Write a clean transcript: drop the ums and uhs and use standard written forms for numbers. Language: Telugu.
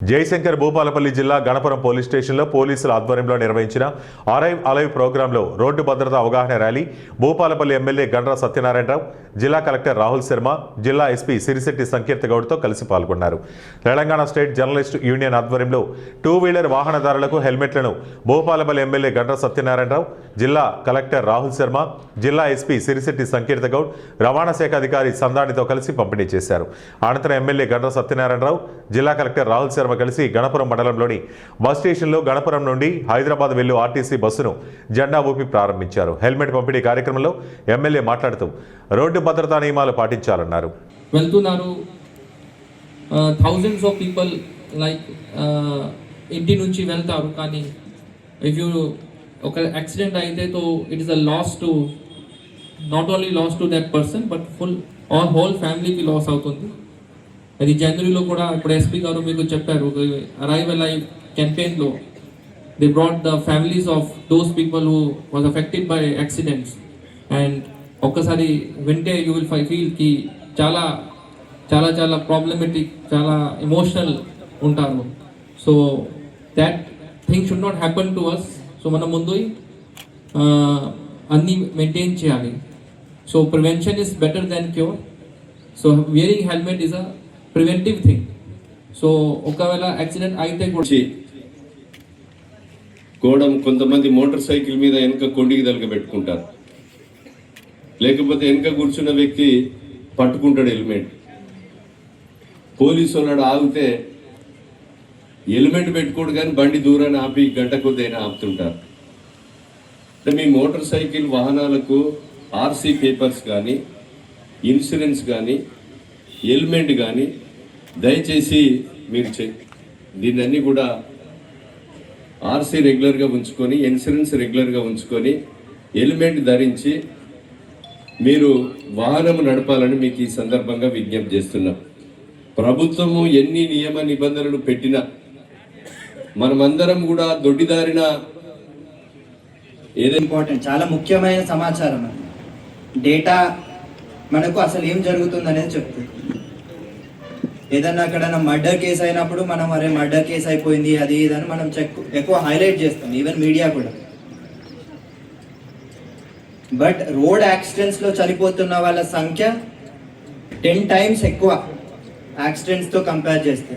జయశంకర్ భూపాలపల్లి జిల్లా గణపురం పోలీస్ స్టేషన్లో పోలీసుల ఆధ్వర్యంలో నిర్వహించిన అరైవ్ అలైవ్ ప్రోగ్రాంలో రోడ్డు భద్రతా అవగాహన ర్యాలీ భూపాలపల్లి ఎమ్మెల్యే గండ్ర సత్యనారాయణరావు, జిల్లా కలెక్టర్ రాహుల్ శర్మ, జిల్లా ఎస్పీ సిరిశెట్టి సంకీర్తి గౌడ్తో కలిసి పాల్గొన్నారు. తెలంగాణ స్టేట్ జర్నలిస్ట్ యూనియన్ ఆధ్వర్యంలో 2-వీలర్ వాహనదారులకు హెల్మెట్లను భూపాలపల్లి ఎమ్మెల్యే గండ్ర సత్యనారాయణరావు, జిల్లా కలెక్టర్ రాహుల్ శర్మ, జిల్లా ఎస్పీ సిరిశెట్టి సంకీర్తి గౌడ్, రవాణా శాఖ అధికారి సందానితో కలిసి పంపిణీ చేశారు. అనంతరం ఎమ్మెల్యే గండ్ర సత్యనారాయణరావు, జిల్లా కలెక్టర్ రాహుల్ శర్మ కలిసి గణపురం మండలంలోని బస్ స్టేషన్లో గణపురం నుండి హైదరాబాద్ వెళ్లు ఆర్టీసీ బస్సును జెండా ఊపి ప్రారంభించారు. హెల్మెట్ పంపిణీ కార్యక్రమంలో ఎమ్మెల్యే మాట్లాడుతూ రోడ్డు భద్రతా నియమాలు పాటించాలన్నారు. వెళ్తున్నారు థౌజండ్స్ ఆఫ్ పీపుల్ లైక్ ఇంటి నుంచి వెళ్తారు, కానీ ఇఫ్ యూ ఒక యాక్సిడెంట్ అయితే తో it is a loss to not only loss to that person but whole ఫ్యామిలీకి లాస్ అవుతుంది. అది జనవరిలో కూడా ఇప్పుడు ఎస్పీ గారు మీకు చెప్పారు, అరైవ్ అలైవ్ క్యాంపెయిన్లో they brought the families of those people who was affected by accidents. And ఒక్కసారి వింటే యూ విల్ ఫీల్ కి చాలా చాలా చాలా ప్రాబ్లమెటిక్, చాలా ఎమోషనల్ ఉంటారు. So that thing should not happen to us. So మనం ముందు అన్నీ మెయింటైన్ చేయాలి. So prevention is better than cure. So wearing helmet is a preventive thing. So ఒకవేళ యాక్సిడెంట్ అయితే కూడా కొంతమంది మోటార్ సైకిల్ మీద వెనక కొండికి తలగబెట్టుకుంటారు, లేకపోతే వెనక కూర్చున్న వ్యక్తి పట్టుకుంటాడు హెల్మెట్. పోలీసు వాళ్ళడు ఆగితే హెల్మెట్ పెట్టుకోడు కానీ బండి దూరాన్ని ఆపి గంట కొద్దైనా ఆపుతుంటారు. అంటే మీ మోటార్ సైకిల్ వాహనాలకు ఆర్సీ పేపర్స్ కానీ, ఇన్సూరెన్స్ కానీ, హెల్మెట్ కానీ దయచేసి మీరు దీన్ని కూడా ఆర్సీ రెగ్యులర్గా ఉంచుకొని, ఇన్సూరెన్స్ రెగ్యులర్గా ఉంచుకొని, హెల్మెట్ ధరించి మీరు వాహనం నడపాలని మీకు ఈ సందర్భంగా విజ్ఞప్తి చేస్తున్నాం. ప్రభుత్వము ఎన్ని నియమ నిబంధనలు పెట్టినా మనమందరం కూడా దొడ్డిదారిన ఏదో ఇంపార్టెంట్, చాలా ముఖ్యమైన సమాచారం. డేటా మనకు అసలు ఏం జరుగుతుంది అనేది చెప్తుంది. ఏదన్నా అక్కడ మర్డర్ కేసు అయినప్పుడు మనం అరే మర్డర్ కేసు అయిపోయింది అది ఇదని మనం ఎక్కువ హైలైట్ చేస్తాం, ఈవెన్ మీడియా కూడా. బట్ రోడ్ యాక్సిడెంట్స్లో చనిపోతున్న వాళ్ళ సంఖ్య 10 times ఎక్కువ యాక్సిడెంట్స్తో కంపేర్ చేస్తే.